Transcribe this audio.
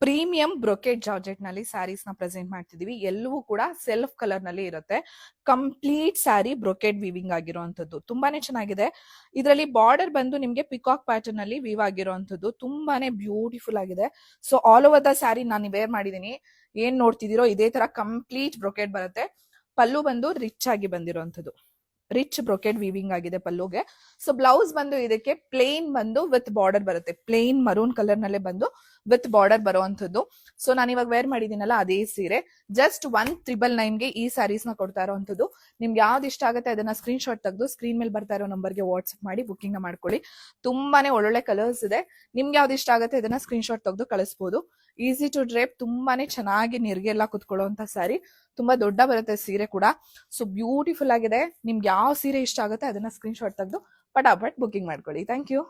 Premium brocade georgette ನಲ್ಲಿ ಸ್ಯಾರೀಸ್ ನ present ಮಾಡ್ತಿದೀವಿ. ಎಲ್ಲವೂ ಕೂಡ ಸೆಲ್ಫ್ ಕಲರ್ ನಲ್ಲಿ ಇರುತ್ತೆ. ಕಂಪ್ಲೀಟ್ ಸ್ಯಾರಿ ಬ್ರೊಕೆಟ್ ವೀವಿಂಗ್ ಆಗಿರುವಂತದ್ದು ತುಂಬಾನೇ ಚೆನ್ನಾಗಿದೆ. ಇದರಲ್ಲಿ ಬಾರ್ಡರ್ ಬಂದು ನಿಮ್ಗೆ ಪಿಕಾಕ್ ಪ್ಯಾಟರ್ನ್ ಅಲ್ಲಿ ವೀವ್ ಆಗಿರುವಂತದ್ದು ತುಂಬಾನೇ ಬ್ಯೂಟಿಫುಲ್ ಆಗಿದೆ. So all over the sari ನಾನು ವೇರ್ ಮಾಡಿದೀನಿ. ಏನ್ ನೋಡ್ತಿದ್ದೀರೋ ಇದೇ ತರ ಕಂಪ್ಲೀಟ್ ಬ್ರೊಕೆಟ್ ಬರುತ್ತೆ. ಪಲ್ಲು ಬಂದು ರಿಚ್ ಆಗಿ ಬಂದಿರುವಂತದ್ದು, ರಿಚ್ ಬ್ರೊಕೆಟ್ ವೀವಿಂಗ್ ಆಗಿದೆ ಪಲ್ಲುಗೆ. ಸೊ ಬ್ಲೌಸ್ ಬಂದು ಇದಕ್ಕೆ ಪ್ಲೇನ್ ಬಂದು ವಿತ್ ಬಾರ್ಡರ್ ಬರುತ್ತೆ. ಪ್ಲೇನ್ ಮರೂನ್ ಕಲರ್ ನಲ್ಲೇ ಬಂದು ವಿತ್ ಬಾರ್ಡರ್ ಬರುವಂತದ್ದು. ಸೊ ನಾನು ಇವಾಗ ವೇರ್ ಮಾಡಿದೀನಲ್ಲ ಅದೇ ಸೀರೆ. ಜಸ್ಟ್ 1,999 ಗೆ ಈ ಸ್ಯಾರೀಸ್ ನ ಕೊಡ್ತಾ ಇರೋವಂಥದ್ದು. ನಿಮ್ಗೆ ಯಾವ್ದು ಇಷ್ಟ ಆಗುತ್ತೆ ಅದನ್ನ ಸ್ಕ್ರೀನ್ ಶಾಟ್ ತೆಗೆದು ಸ್ಕ್ರೀನ್ ಮೇಲೆ ಬರ್ತಾ ಇರೋ ನಂಬರ್ಗೆ ವಾಟ್ಸ್ಆಪ್ ಮಾಡಿ ಬುಕಿಂಗ್ ನ ಮಾಡ್ಕೊಳ್ಳಿ. ತುಂಬಾನೇ ಒಳ್ಳೊಳ್ಳೆ ಕಲರ್ಸ್ ಇದೆ. ನಿಮ್ಗೆ ಯಾವ್ದು ಇಷ್ಟ ಆಗುತ್ತೆ ಅದನ್ನ ಸ್ಕ್ರೀನ್ ಶಾಟ್ ತೆಗೆದು ಕಳಿಸಬಹುದು. ಈಸಿ ಟು ಡ್ರೇಪ್, ತುಂಬಾನೇ ಚೆನ್ನಾಗಿ ನೆರಿಗೆಲ್ಲ ಕುತ್ಕೊಳ್ಳುವಂತ ಸ್ಯಾರಿ. ತುಂಬಾ ದೊಡ್ಡ ಬರುತ್ತೆ ಸೀರೆ ಕೂಡ. ಸೊ ಬ್ಯೂಟಿಫುಲ್ ಆಗಿದೆ. ನಿಮ್ಗೆ ಯಾವ ಸೀರೆ ಇಷ್ಟ ಆಗುತ್ತೆ ಅದನ್ನ ಸ್ಕ್ರೀನ್ ಶಾಟ್ ತೆಗೆದು ಪಟಾಪಟ್ ಬುಕಿಂಗ್ ಮಾಡ್ಕೊಳ್ಳಿ. Thank you.